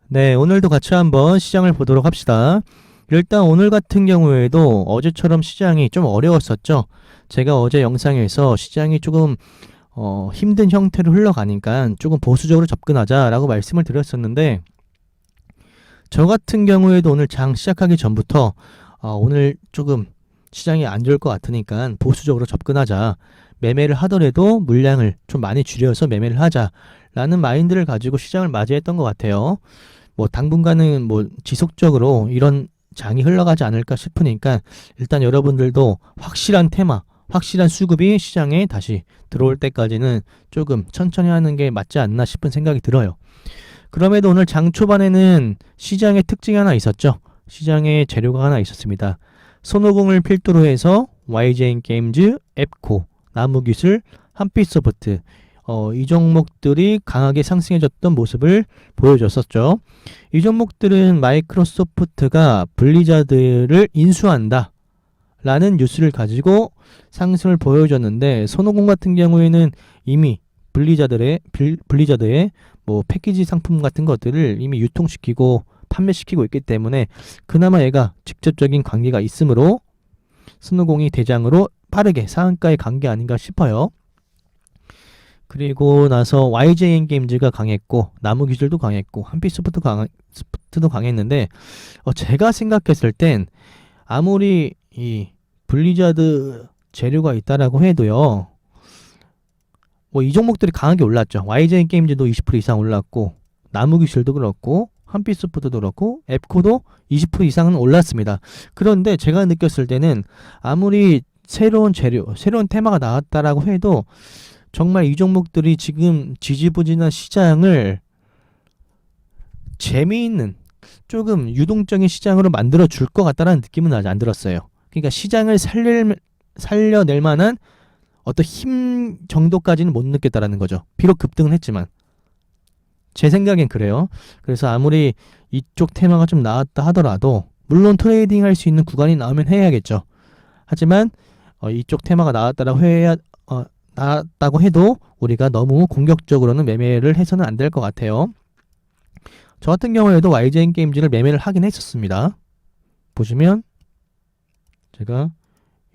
네, 오늘도 같이 한번 시장을 보도록 합시다. 일단 오늘 같은 경우에도 어제처럼 시장이 좀 어려웠었죠. 제가 어제 영상에서 시장이 조금 힘든 형태로 흘러가니까 조금 보수적으로 접근하자라고 말씀을 드렸었는데, 저 같은 경우에도 오늘 장 시작하기 전부터 오늘 조금 시장이 안 좋을 것 같으니까 보수적으로 접근하자. 매매를 하더라도 물량을 좀 많이 줄여서 매매를 하자라는 마인드를 가지고 시장을 맞이했던 것 같아요. 뭐 당분간은 뭐 지속적으로 이런 장이 흘러가지 않을까 싶으니까 일단 여러분들도 확실한 테마, 확실한 수급이 시장에 다시 들어올 때까지는 조금 천천히 하는 게 맞지 않나 싶은 생각이 들어요. 그럼에도 오늘 장 초반에는 시장의 특징이 하나 있었죠. 시장에 재료가 하나 있었습니다. 손오공을 필두로 해서 YGN 게임즈, 앱코, 나무기술, 한빛소프트 이 종목들이 강하게 상승해졌던 모습을 보여줬었죠. 이 종목들은 마이크로소프트가 블리자드를 인수한다 라는 뉴스를 가지고 상승을 보여줬는데, 손오공 같은 경우에는 이미 블리자드의 뭐 패키지 상품 같은 것들을 이미 유통시키고 판매시키고 있기 때문에 그나마 얘가 직접적인 관계가 있으므로 손오공이 대장으로 빠르게 상한가에 간 게 아닌가 싶어요. 그리고 나서 YJN 게임즈가 강했고 나무기술도 강했고 한빛소프트도 강했는데, 제가 생각했을 땐 아무리 이 블리자드 재료가 있다라고 해도요, 뭐 이 종목들이 강하게 올랐죠. YJN 게임즈도 20% 이상 올랐고 나무기술도 그렇고 한빛소프트도 그렇고 앱코도 20% 이상은 올랐습니다. 그런데 제가 느꼈을 때는 아무리 새로운 재료, 새로운 테마가 나왔다라고 해도 정말 이 종목들이 지금 지지부진한 시장을 재미있는, 조금 유동적인 시장으로 만들어 줄 것 같다는 느낌은 아직 안 들었어요. 그러니까 시장을 살려낼 만한 어떤 힘 정도까지는 못 느꼈다라는 거죠. 비록 급등은 했지만 제 생각엔 그래요. 그래서 아무리 이쪽 테마가 좀 나왔다 하더라도, 물론 트레이딩 할 수 있는 구간이 나오면 해야겠죠. 하지만 이쪽 테마가 나왔다고 해도 우리가 너무 공격적으로는 매매를 해서는 안 될 것 같아요. 저 같은 경우에도 YGN 게임즈를 매매를 하긴 했었습니다. 보시면 제가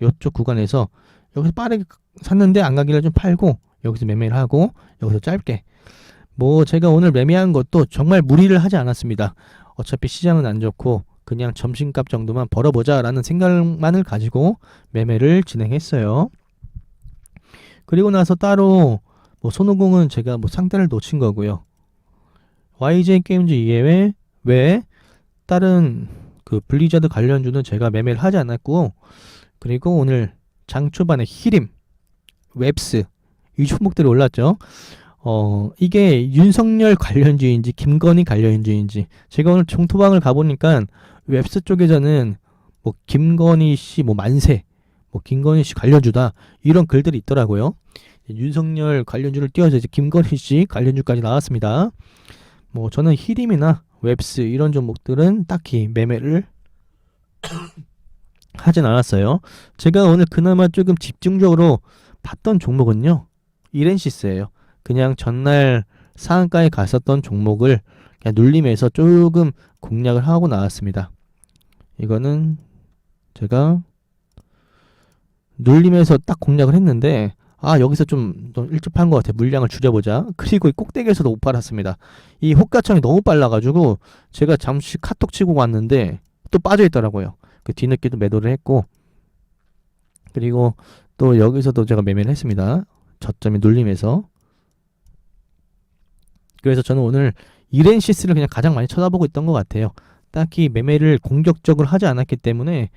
이쪽 구간에서 여기서 빠르게 샀는데 안 가길래 좀 팔고 여기서 매매를 하고 여기서 짧게, 뭐 제가 오늘 매매한 것도 정말 무리를 하지 않았습니다. 어차피 시장은 안 좋고 그냥 점심값 정도만 벌어보자 라는 생각만을 가지고 매매를 진행했어요. 그리고 나서 따로 뭐 손오공은 제가 뭐 상단을 놓친 거고요. YJ 게임즈 이외에 다른 그 블리자드 관련주는 제가 매매를 하지 않았고, 그리고 오늘 장 초반에 히림, 웹스 이 종목들이 올랐죠. 이게 윤석열 관련주인지 김건희 관련주인지, 제가 오늘 종토방을 가보니까 웹스 쪽에서는 뭐 김건희 씨 뭐 만세, 뭐 김건희 씨 관련주다 이런 글들이 있더라고요. 윤석열 관련주를 띄워서 이제 김건희 씨 관련주까지 나왔습니다. 뭐 저는 히림이나 웹스 이런 종목들은 딱히 매매를 하진 않았어요. 제가 오늘 그나마 조금 집중적으로 봤던 종목은요, 이렌시스예요. 그냥 전날 상한가에 갔었던 종목을 그냥 눌림에서 조금 공략을 하고 나왔습니다. 이거는 제가 눌림에서 딱 공략을 했는데, 여기서 좀 일찍 판 것 같아. 물량을 줄여보자. 그리고 이 꼭대기에서도 못 팔았습니다. 이 호가창이 너무 빨라가지고 제가 잠시 카톡 치고 왔는데 또 빠져있더라고요. 그 뒤늦게도 매도를 했고, 그리고 또 여기서도 제가 매매를 했습니다. 저점이 눌림에서. 그래서 저는 오늘 이렌시스를 그냥 가장 많이 쳐다보고 있던 것 같아요. 딱히 매매를 공격적으로 하지 않았기 때문에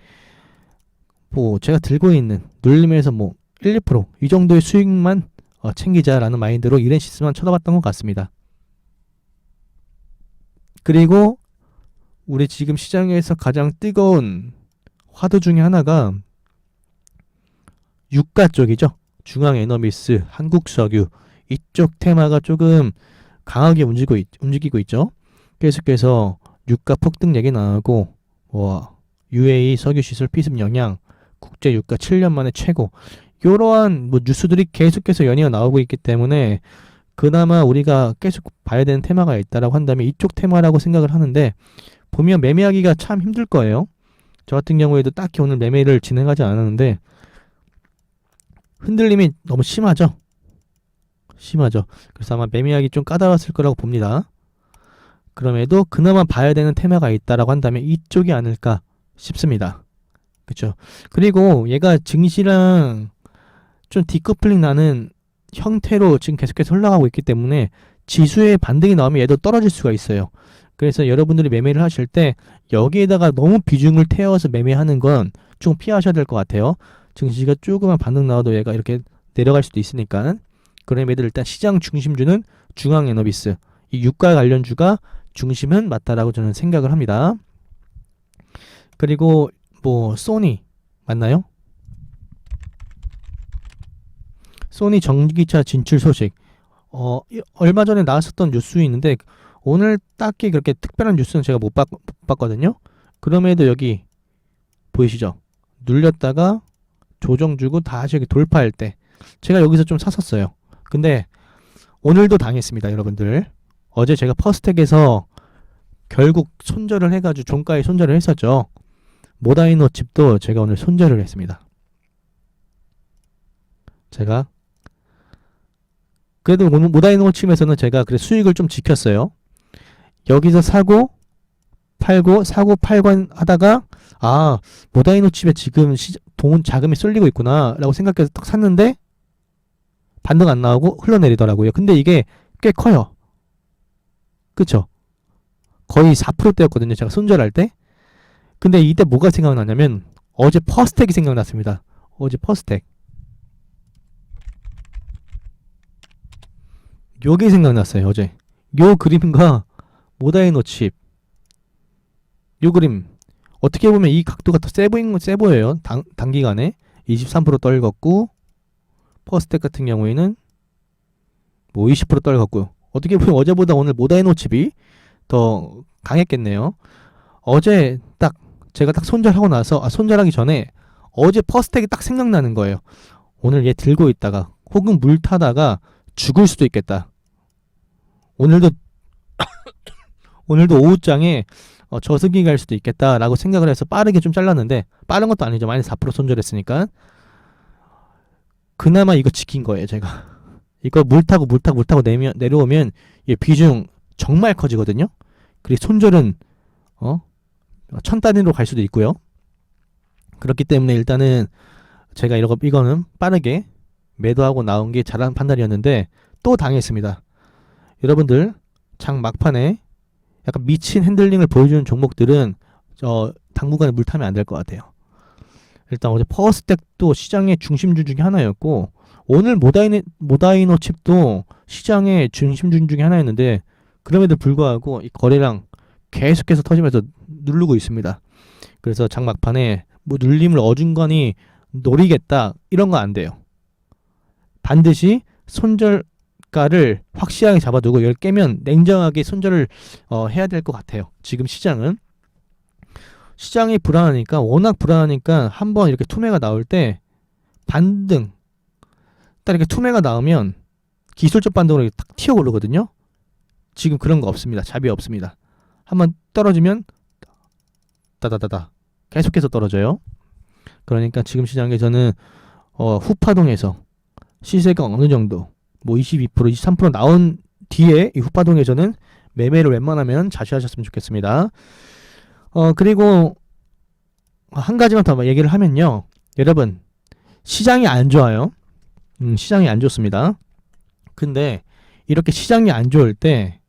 뭐 제가 들고 있는 눌림에서 뭐 1, 2%이 정도의 수익만 챙기자라는 마인드로 이렌시스만 쳐다봤던 것 같습니다. 그리고 우리 지금 시장에서 가장 뜨거운 화두 중에 하나가 유가 쪽이죠. 중앙에너미스, 한국석유 이쪽 테마가 조금 강하게 움직이고 있죠. 계속해서 유가 폭등 얘기 나오고, UAE 석유 시설 피습 영향, 국제 유가 7년 만에 최고, 이러한 뭐 뉴스들이 계속해서 연이어 나오고 있기 때문에 그나마 우리가 계속 봐야 되는 테마가 있다라고 한다면 이쪽 테마라고 생각을 하는데, 보면 매매하기가 참 힘들 거예요. 저 같은 경우에도 딱히 오늘 매매를 진행하지 않았는데 흔들림이 너무 심하죠. 심하죠. 그래서 아마 매매하기 좀 까다로웠을 거라고 봅니다. 그럼에도 그나마 봐야 되는 테마가 있다라고 한다면 이쪽이 아닐까 싶습니다. 그렇죠. 그리고 얘가 증시랑 좀 디커플링 나는 형태로 지금 계속해서 흘러가고 있기 때문에 지수의 반등이 나오면 얘도 떨어질 수가 있어요. 그래서 여러분들이 매매를 하실 때 여기에다가 너무 비중을 태워서 매매하는 건 좀 피하셔야 될 것 같아요. 증시가 조그만 반등 나와도 얘가 이렇게 내려갈 수도 있으니까. 그런 의미들 일단 시장 중심주는 중앙에너비스, 이 유가 관련주가 중심은 맞다라고 저는 생각을 합니다. 그리고 뭐 소니 맞나요? 소니 전기차 진출 소식. 얼마 전에 나왔었던 뉴스 있는데 오늘 딱히 그렇게 특별한 뉴스는 제가 못 봤거든요. 그럼에도 여기 보이시죠? 눌렸다가 조정 주고 다시 여기 돌파할 때 제가 여기서 좀 샀었어요. 근데 오늘도 당했습니다, 여러분들. 어제 제가 퍼스텍에서 결국 손절을 해가지고 종가에 손절을 했었죠. 모다이노 칩도 제가 오늘 손절을 했습니다. 제가 그래도 모다이노 칩에서는 제가 그래 수익을 좀 지켰어요. 여기서 사고 팔고 사고 팔고 하다가 모다이노 칩에 지금 돈 자금이 쏠리고 있구나 라고 생각해서 딱 샀는데 반등 안 나오고 흘러내리더라고요. 근데 이게 꽤 커요. 그쵸? 거의 4%대였거든요, 제가 손절할 때. 근데 이때 뭐가 생각나냐면 어제 퍼스텍이 생각났습니다. 어제 퍼스텍 요게 생각났어요. 어제 요 그림과 모다이노 칩 요 그림 어떻게 보면 이 각도가 더 세 보여요. 단기간에 23% 떨궜고 퍼스텍 같은 경우에는 뭐 20% 떨궜고요. 어떻게 보면 어제보다 오늘 모다이노 칩이 더 강했겠네요. 어제 딱 제가 딱 손절하고 나서 손절하기 전에 어제 퍼스텍이 딱 생각나는 거예요. 오늘 얘 들고 있다가 혹은 물 타다가 죽을 수도 있겠다. 오늘도 오후장에 저승이 갈 수도 있겠다라고 생각을 해서 빠르게 좀 잘랐는데, 빠른 것도 아니죠. 마이너스 4% 손절했으니까. 그나마 이거 지킨 거예요, 제가. 이거 물 타고 내려오면 이 비중 정말 커지거든요. 그리고 손절은 1000단위로 갈 수도 있고요. 그렇기 때문에 일단은 제가 이거는 빠르게 매도하고 나온 게 잘한 판단이었는데 또 당했습니다. 여러분들 장 막판에 약간 미친 핸들링을 보여주는 종목들은 당분간에 물 타면 안 될 것 같아요. 일단 어제 퍼스텍도 시장의 중심주 중에 하나였고 오늘 모다이노 칩도 시장의 중심주 중에 하나였는데 그럼에도 불구하고 이 거래량 계속해서 터지면서 누르고 있습니다. 그래서 장 막판에 뭐 눌림을 어중간히 노리겠다 이런 거 안 돼요. 반드시 손절가를 확실하게 잡아두고 이걸 깨면 냉정하게 손절을 해야 될 것 같아요. 지금 시장이 불안하니까 워낙 불안하니까 한번 이렇게 투매가 나올 때 반등 딱 이렇게 투매가 나오면 기술적 반등으로 탁 튀어 오르거든요. 지금 그런 거 없습니다. 잡이 없습니다. 한번 떨어지면 따다다다 계속해서 떨어져요. 그러니까 지금 시장에서는 후파동에서 시세가 어느 정도 뭐 22%, 23% 나온 뒤에 이 후파동에서는 매매를 웬만하면 자제하셨으면 좋겠습니다. 그리고 한 가지만 더 얘기를 하면요. 여러분, 시장이 안 좋아요. 시장이 안 좋습니다. 근데 이렇게 시장이 안 좋을 때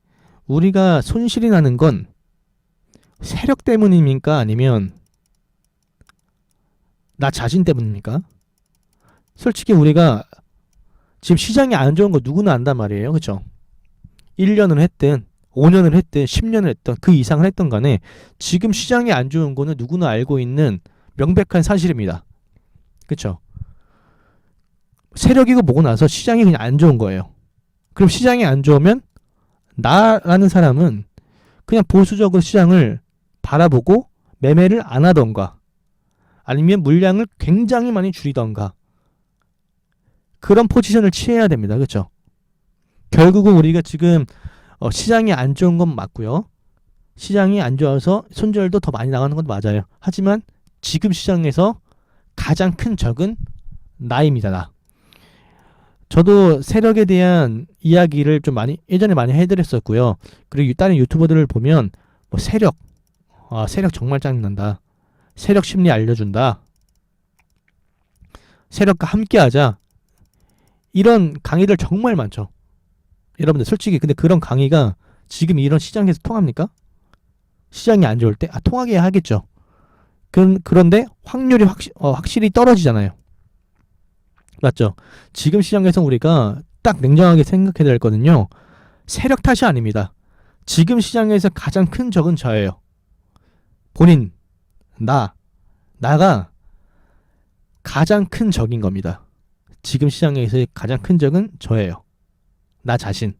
우리가 손실이 나는 건 세력 때문입니까? 아니면 나 자신 때문입니까? 솔직히 우리가 지금 시장이 안 좋은 거 누구나 안단 말이에요. 그렇죠? 1년을 했든 5년을 했든 10년을 했든 그 이상을 했든 간에 지금 시장이 안 좋은 거는 누구나 알고 있는 명백한 사실입니다. 그렇죠? 세력이고 뭐고 나서 시장이 그냥 안 좋은 거예요. 그럼 시장이 안 좋으면 나라는 사람은 그냥 보수적으로 시장을 바라보고 매매를 안 하던가 아니면 물량을 굉장히 많이 줄이던가 그런 포지션을 취해야 됩니다. 그렇죠? 결국은 우리가 지금 시장이 안 좋은 건 맞고요. 시장이 안 좋아서 손절도 더 많이 나가는 건 맞아요. 하지만 지금 시장에서 가장 큰 적은 나입니다. 나. 저도 세력에 대한 이야기를 좀 많이 예전에 많이 해드렸었고요. 그리고 다른 유튜버들을 보면 뭐 세력, 세력 정말 짜증난다. 세력 심리 알려준다. 세력과 함께하자. 이런 강의들 정말 많죠. 여러분들 솔직히 근데 그런 강의가 지금 이런 시장에서 통합니까? 시장이 안 좋을 때 통하게 하겠죠. 그런데 확률이 확실히 떨어지잖아요. 맞죠? 지금 시장에서 우리가 딱 냉정하게 생각해야 될 거는요. 세력 탓이 아닙니다. 지금 시장에서 가장 큰 적은 저예요. 본인, 나가 가장 큰 적인 겁니다. 지금 시장에서 가장 큰 적은 저예요. 나 자신.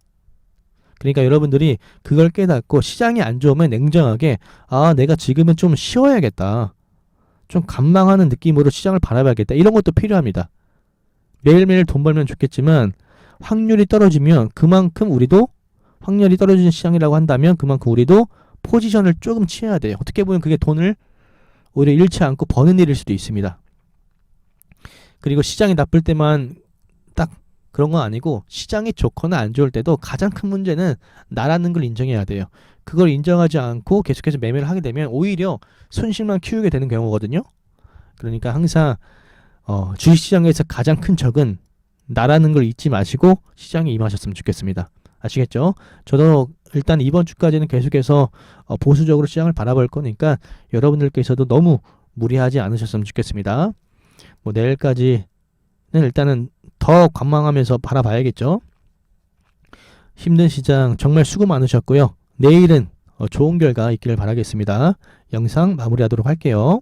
그러니까 여러분들이 그걸 깨닫고 시장이 안 좋으면 냉정하게 내가 지금은 좀 쉬어야겠다. 좀 관망하는 느낌으로 시장을 바라봐야겠다. 이런 것도 필요합니다. 매일매일 돈 벌면 좋겠지만 확률이 떨어지면 그만큼 우리도 확률이 떨어지는 시장이라고 한다면 그만큼 우리도 포지션을 조금 취해야 돼요. 어떻게 보면 그게 돈을 오히려 잃지 않고 버는 일일 수도 있습니다. 그리고 시장이 나쁠 때만 딱 그런 건 아니고 시장이 좋거나 안 좋을 때도 가장 큰 문제는 나라는 걸 인정해야 돼요. 그걸 인정하지 않고 계속해서 매매를 하게 되면 오히려 손실만 키우게 되는 경우거든요. 그러니까 항상 주식시장에서 가장 큰 적은 나라는 걸 잊지 마시고 시장에 임하셨으면 좋겠습니다. 아시겠죠? 저도 일단 이번 주까지는 계속해서 보수적으로 시장을 바라볼 거니까 여러분들께서도 너무 무리하지 않으셨으면 좋겠습니다. 뭐 내일까지는 일단은 더 관망하면서 바라봐야겠죠. 힘든 시장 정말 수고 많으셨고요. 내일은 좋은 결과 있기를 바라겠습니다. 영상 마무리하도록 할게요.